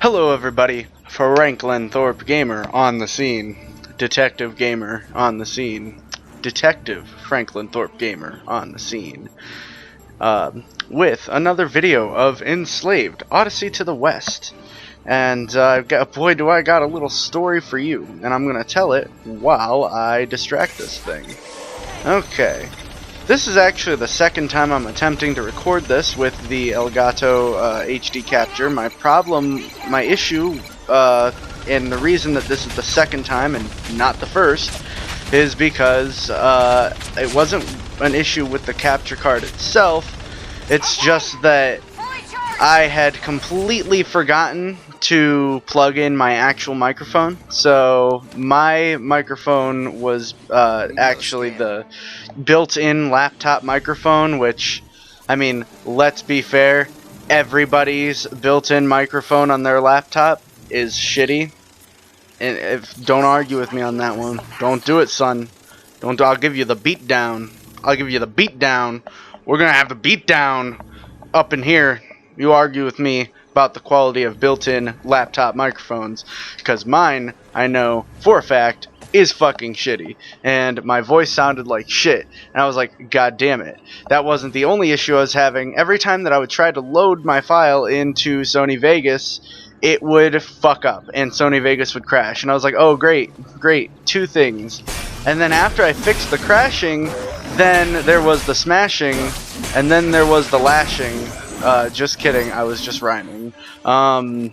Hello everybody, Franklinthorp Gamer on the scene. Detective Gamer on the scene. Detective Franklinthorp Gamer on the scene. With another video of Enslaved, Odyssey to the West. And boy do I got a little story for you, and I'm gonna tell it while I distract this thing. Okay. This is actually the second time I'm attempting to record this with the Elgato HD capture. My issue, and the reason that this is the second time and not the first, is because it wasn't an issue with the capture card itself. It's just that I had completely forgotten to plug in my actual microphone. So my microphone was actually the built-in laptop microphone, which, I mean, let's be fair, everybody's built-in microphone on their laptop is shitty. And don't argue with me on that one. Don't do it, son. I'll give you the beat down. I'll give you the beat down. We're gonna have a beat down up in here. You argue with me about the quality of built-in laptop microphones, because mine, I know for a fact, is fucking shitty, and my voice sounded like shit, and I was like, god damn it. That wasn't the only issue I was having. Every time that I would try to load my file into Sony Vegas, it would fuck up, and Sony Vegas would crash, and I was like, oh great, two things. And then after I fixed the crashing, then there was the smashing, and then there was the lashing. Just kidding, I was just rhyming. But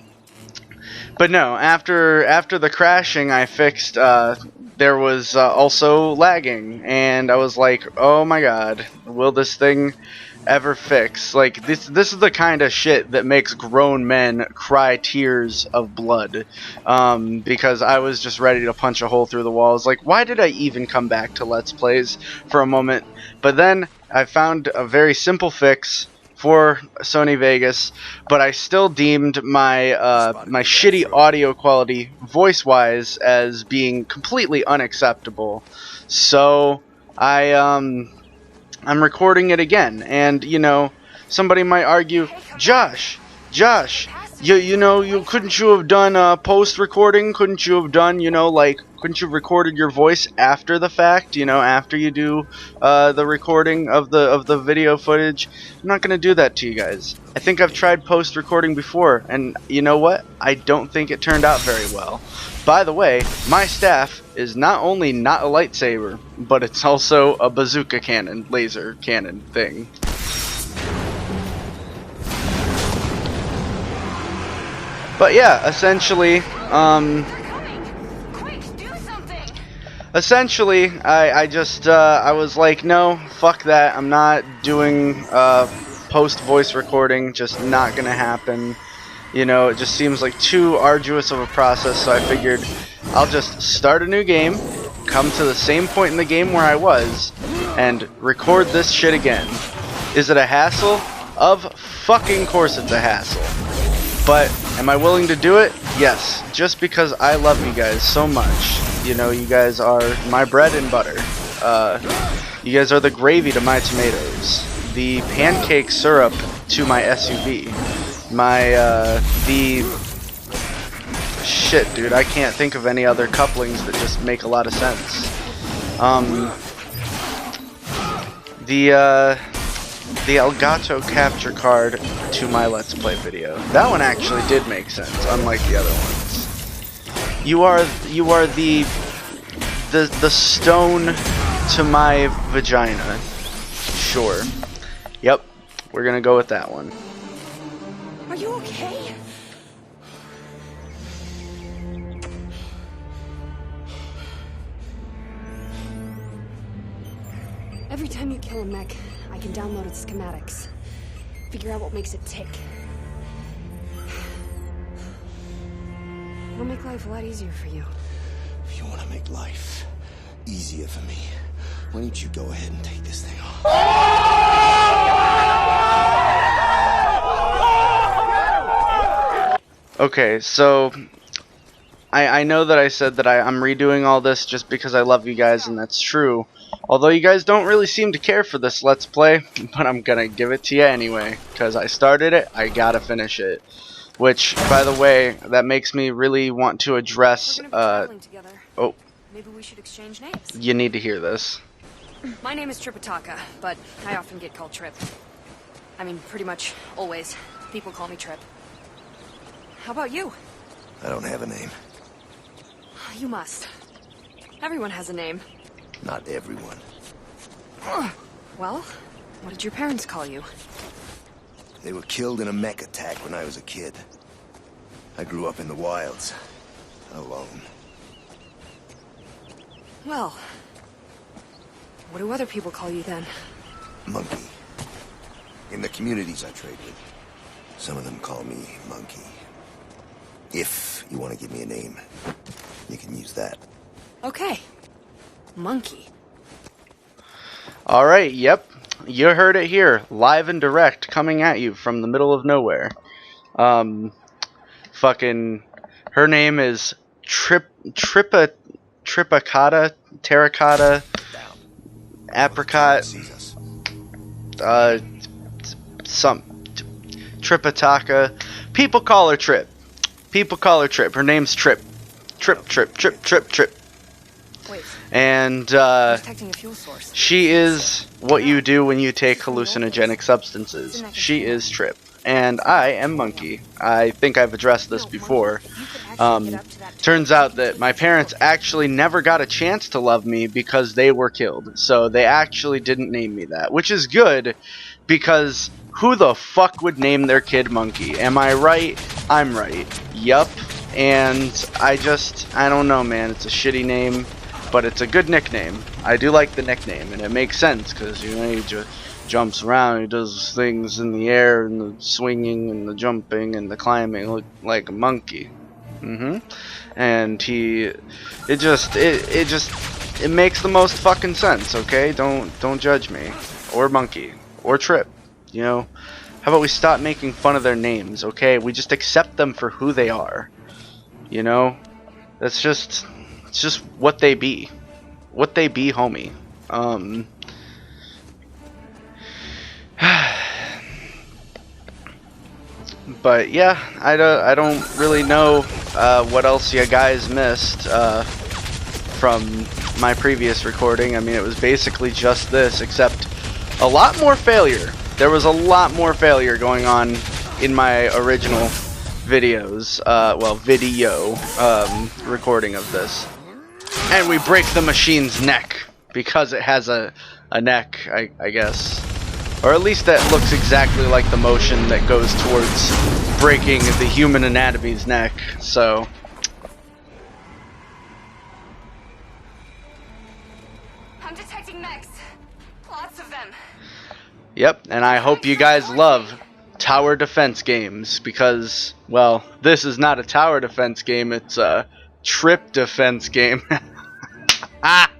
no, after the crashing I fixed, there was also lagging, and I was like, oh my god, will this thing ever fix? Like, this is the kind of shit that makes grown men cry tears of blood, because I was just ready to punch a hole through the walls. Like, why did I even come back to Let's Plays for a moment? But then I found a very simple fix for Sony Vegas, but I still deemed my my shitty audio quality voice-wise as being completely unacceptable. So I'm recording it again, and you know, somebody might argue, Josh, you know, couldn't you have done post-recording? Couldn't you have done, you know, like, couldn't you have recorded your voice after the fact? You know, after you do the recording of the video footage? I'm not gonna do that to you guys. I think I've tried post-recording before, and you know what? I don't think it turned out very well. By the way, my staff is not only not a lightsaber, but it's also a bazooka cannon, laser cannon thing. But yeah, essentially, I just, I was like, no, fuck that, I'm not doing, post voice recording, just not gonna happen. You know, it just seems like too arduous of a process, so I figured I'll just start a new game, come to the same point in the game where I was, and record this shit again. Is it a hassle? Of fucking course it's a hassle. But am I willing to do it? Yes, just because I love you guys so much. You know, you guys are my bread and butter. You guys are the gravy to my tomatoes, the pancake syrup to my SUV, the shit, dude, I can't think of any other couplings that just make a lot of sense. The Elgato capture card to my Let's Play video. That one actually did make sense, unlike the other ones. You are the stone to my vagina. Sure. Yep. We're gonna go with that one. Are you okay? Every time you kill a mech, I can download its schematics, figure out what makes it tick. It'll make life a lot easier for you. If you want to make life easier for me, why don't you go ahead and take this thing off? Okay, so I know that I said that I'm redoing all this just because I love you guys, and that's true. Although you guys don't really seem to care for this Let's Play, but I'm gonna give it to you anyway, because I started it, I gotta finish it. Which, by the way, that makes me really want to address, We're gonna be traveling together. oh, Maybe we should exchange names. you need to hear this. My name is Tripitaka, but I often get called Trip. I mean, pretty much always. People call me Trip. How about you? I don't have a name. You must. Everyone has a name. Not everyone. Well, what did your parents call you? They were killed in a mech attack when I was a kid. I grew up in the wilds. Alone. Well, what do other people call you then? Monkey. In the communities I trade with, some of them call me Monkey. If you want to give me a name, you can use that. Okay. Monkey. Alright, yep. You heard it here. Live and direct, coming at you from the middle of nowhere. Fucking... Her name is Tripitaka, Tarracatta Apricot, Tripitaka. People call her Trip. People call her Trip. Her name's Trip. Trip. Wait, And, detecting a fuel source. she is what you do when you take hallucinogenic substances. She is Trip. And I am Monkey. I think I've addressed this before. Turns out that my parents actually never got a chance to love me because they were killed. So they actually didn't name me that. Which is good, because who the fuck would name their kid Monkey? Am I right? I'm right. Yup. And I don't know, man. It's a shitty name, but it's a good nickname. I do like the nickname, and it makes sense, because, you know, he just jumps around, he does things in the air, and the swinging, and the jumping, and the climbing, look like a monkey. And it makes the most fucking sense, okay? Don't judge me. Or Monkey. Or Trip. You know? How about we stop making fun of their names, okay? We just accept them for who they are. You know? It's just what they be. What they be, homie. But yeah, I don't really know what else you guys missed from my previous recording. I mean, it was basically just this, except a lot more failure. There was a lot more failure going on in my original videos, video recording of this. And we break the machine's neck because it has a neck, I guess. Or at least that looks exactly like the motion that goes towards breaking the human anatomy's neck, so... I'm detecting mechs. Lots of them. Yep, and I hope you guys love tower defense games, because, well, this is not a tower defense game, it's a trip defense game. Ow,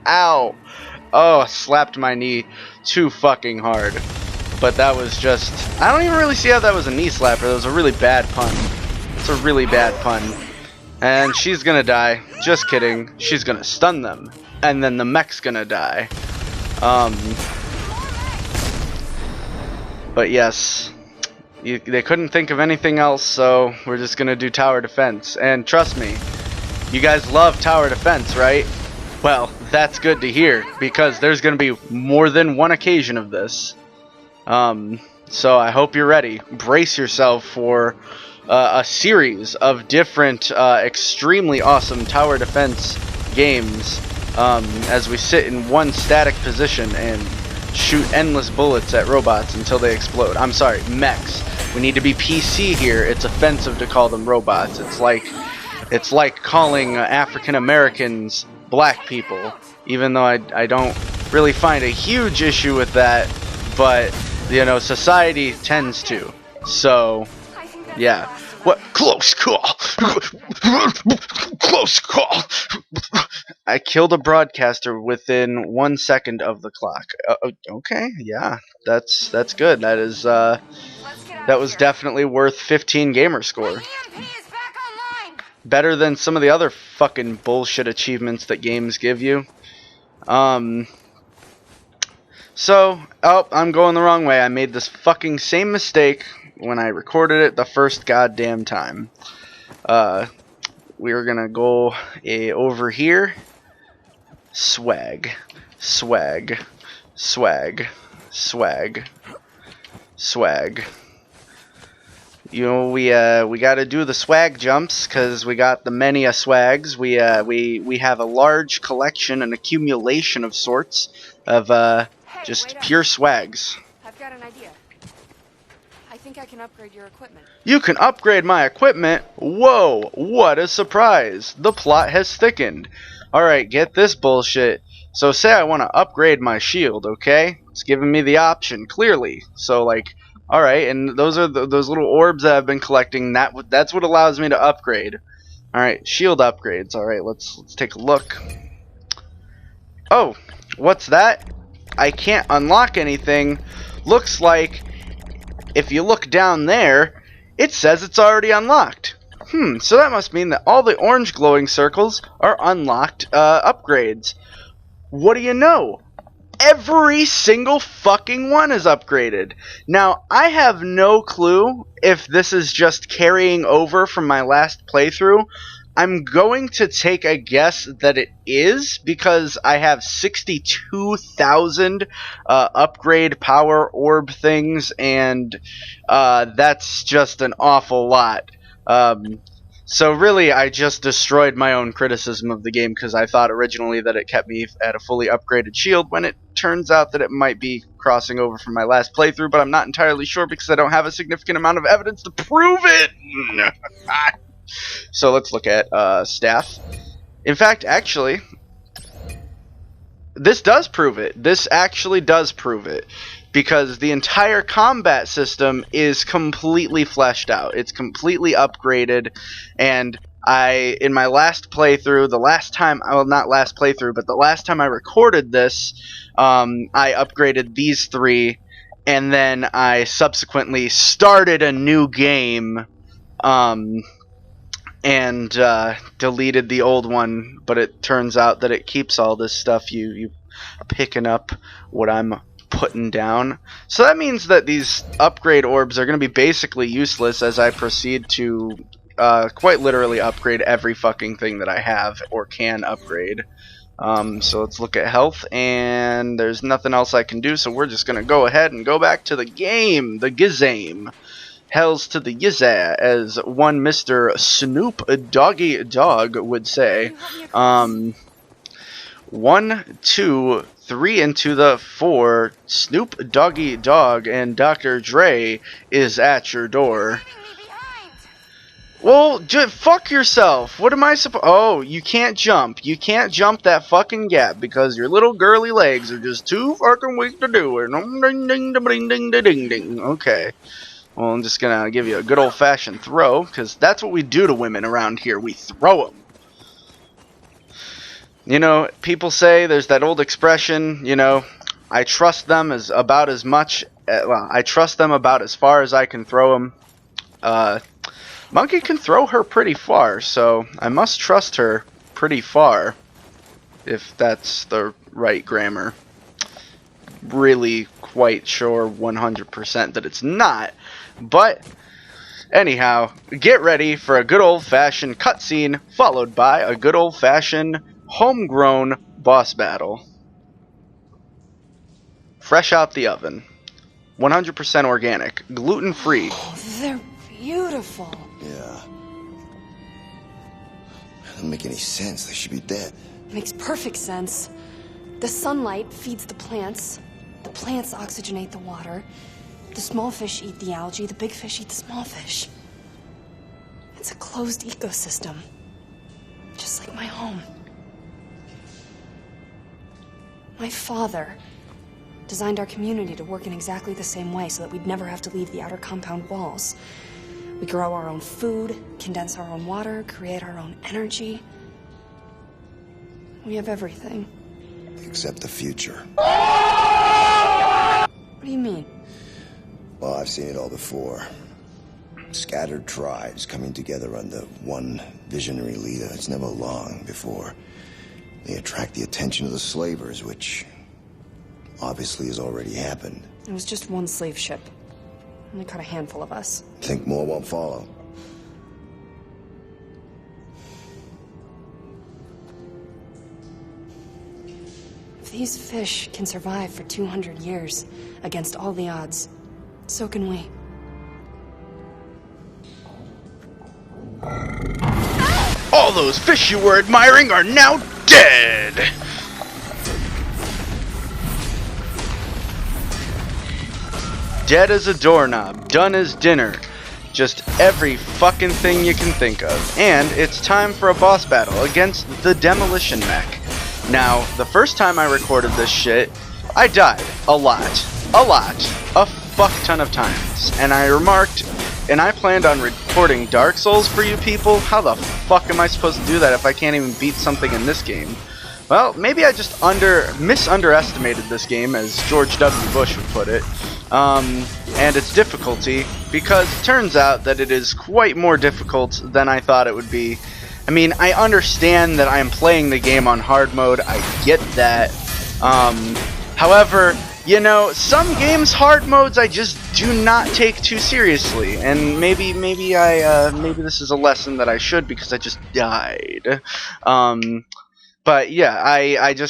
ow. Oh, slapped my knee too fucking hard. But that was just... I don't even really see how that was a knee slapper. That was a really bad pun. It's a really bad pun. And she's gonna die. Just kidding. She's gonna stun them. And then the mech's gonna die. But yes. They couldn't think of anything else, so we're just gonna do tower defense. And trust me, you guys love tower defense, right? Well, that's good to hear, because there's going to be more than one occasion of this. So I hope you're ready. Brace yourself for a series of different extremely awesome tower defense games as we sit in one static position and shoot endless bullets at robots until they explode. I'm sorry, mechs. We need to be PC here. It's offensive to call them robots. It's like calling African Americans black people, even though I don't really find a huge issue with that, but you know, society tends to. So yeah. What? Close call. Close call. I killed a broadcaster within 1 second of the clock. Okay, yeah, that's good. That is that was definitely worth 15 gamer score. Better than some of the other fucking bullshit achievements that games give you. So, I'm going the wrong way. I made this fucking same mistake when I recorded it the first goddamn time. We're gonna go over here. Swag, swag, swag, swag, swag. You know, we got to do the swag jumps because we got the many swags. We have a large collection, an accumulation of sorts of just pure swags. I've got an idea. I think I can upgrade your equipment. You can upgrade my equipment? Whoa, what a surprise. The plot has thickened. Alright, get this bullshit. So say I want to upgrade my shield, okay? It's giving me the option, clearly. So, like, alright, and those are those little orbs that I've been collecting. That's what allows me to upgrade. Alright, shield upgrades. Alright, let's take a look. Oh, what's that? I can't unlock anything. Looks like if you look down there, it says it's already unlocked. So that must mean that all the orange glowing circles are unlocked upgrades. What do you know? Every single fucking one is upgraded. Now, I have no clue if this is just carrying over from my last playthrough. I'm going to take a guess that it is, because I have 62,000 upgrade power orb things, and that's just an awful lot. So really, I just destroyed my own criticism of the game, because I thought originally that it kept me at a fully upgraded shield, when it turns out that it might be crossing over from my last playthrough, but I'm not entirely sure because I don't have a significant amount of evidence to prove it! So let's look at staff. In fact, actually, this does prove it. This actually does prove it. Because the entire combat system is completely fleshed out. It's completely upgraded. And in my last playthrough, the last time I recorded this, I upgraded these three. And then I subsequently started a new game. And deleted the old one, but it turns out that it keeps all this stuff. You picking up what I'm putting down. So that means that these upgrade orbs are going to be basically useless as I proceed to quite literally upgrade every fucking thing that I have or can upgrade. So let's look at health, and there's nothing else I can do, so we're just going to go ahead and go back to the game, the gizame. Hells to the yizza, as one Mr. Snoop Doggy Dog would say. 1, 2, 3 into the 4. Snoop Doggy Dog and Dr. Dre is at your door. Well, fuck yourself. What am I supposed? Oh, you can't jump. You can't jump that fucking gap because your little girly legs are just too fucking weak to do it. Ding ding ding ding ding ding. Okay. Well, I'm just gonna give you a good old-fashioned throw, because that's what we do to women around here. We throw them. You know, people say there's that old expression, you know, I trust them about as far as I can throw them. Monkey can throw her pretty far, so I must trust her pretty far, if that's the right grammar. Really quite sure 100% that it's not. But anyhow, get ready for a good old-fashioned cutscene followed by a good old-fashioned homegrown boss battle. Fresh out the oven. 100% organic. Gluten-free. Oh, they're beautiful. Yeah. Doesn't make any sense. They should be dead. Makes perfect sense. The sunlight feeds the plants. The plants oxygenate the water. The small fish eat the algae, the big fish eat the small fish. It's a closed ecosystem. Just like my home. My father designed our community to work in exactly the same way so that we'd never have to leave the outer compound walls. We grow our own food, condense our own water, create our own energy. We have everything. Except the future. What do you mean? Well, I've seen it all before. Scattered tribes coming together under one visionary leader. It's never long before they attract the attention of the slavers, which obviously has already happened. It was just one slave ship. Only caught a handful of us. Think more won't follow. If these fish can survive for 200 years against all the odds, so can we. All those fish you were admiring are now dead! Dead as a doorknob, done as dinner. Just every fucking thing you can think of. And it's time for a boss battle against the demolition mech. Now, the first time I recorded this shit, I died a lot, a fuck ton of times. And I remarked, and I planned on recording Dark Souls for you people. How the fuck am I supposed to do that if I can't even beat something in this game? Well, maybe I just underestimated this game, as George W. Bush would put it, and its difficulty, because it turns out that it is quite more difficult than I thought it would be. I mean, I understand that I am playing the game on hard mode, I get that. However, you know, some games hard modes I just do not take too seriously, and maybe this is a lesson that I should, because I just died. But yeah, I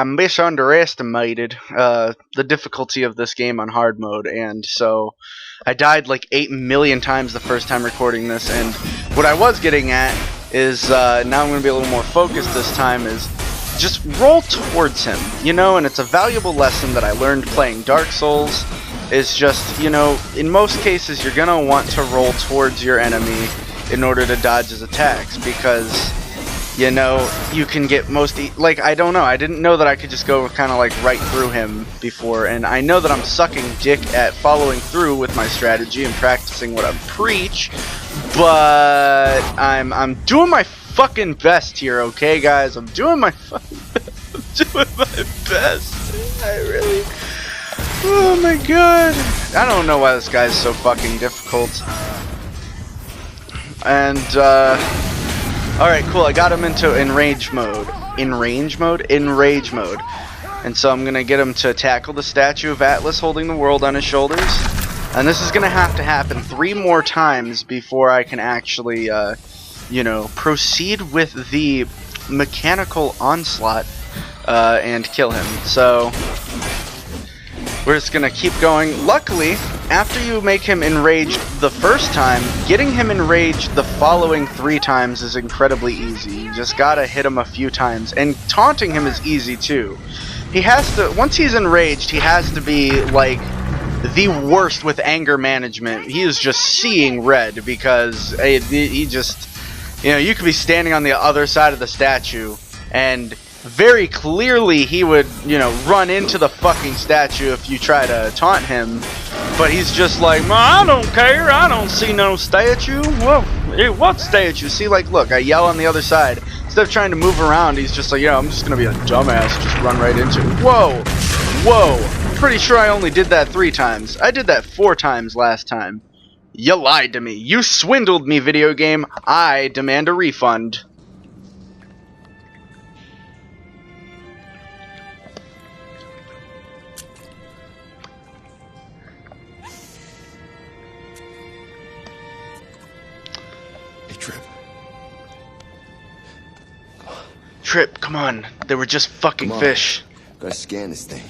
misunderestimated the difficulty of this game on hard mode, and so I died like 8 million times the first time recording this. And what I was getting at is, now I'm going to be a little more focused this time, is just roll towards him, you know. And it's a valuable lesson that I learned playing Dark Souls, is just, you know, in most cases you're going to want to roll towards your enemy in order to dodge his attacks, because, you know, you can get like, I don't know, I didn't know that I could just go kind of like right through him before, and I know that I'm sucking dick at following through with my strategy and practicing what I preach, but I'm doing my fucking best here, okay, guys? I'm doing my fucking best. I'm doing my best. I really... Oh my god. I don't know why this guy's so fucking difficult. And, alright, cool, I got him into enrage mode. Enrage mode? Enrage mode. And so I'm gonna get him to tackle the statue of Atlas holding the world on his shoulders. And this is gonna have to happen 3 more times before I can actually, you know, proceed with the mechanical onslaught, and kill him. So, we're just gonna keep going. Luckily, after you make him enraged the first time, getting him enraged the following 3 times is incredibly easy. You just gotta hit him a few times. And taunting him is easy too. He has to, once he's enraged, he has to be like the worst with anger management. He is just seeing red, because he just, you know, you could be standing on the other side of the statue and very clearly he would, you know, run into the fucking statue if you try to taunt him. But he's just like, I don't care, I don't see no statue. Whoa, hey, what statue? See, like, look, I yell on the other side. Instead of trying to move around, he's just like, yeah, I'm just gonna be a dumbass, just run right into it. Whoa, whoa, pretty sure I only did that 3 times. I did that 4 times last time. You lied to me. You swindled me, video game. I demand a refund. Trip. Trip, come on. They were just fucking fish. Gotta scan this thing.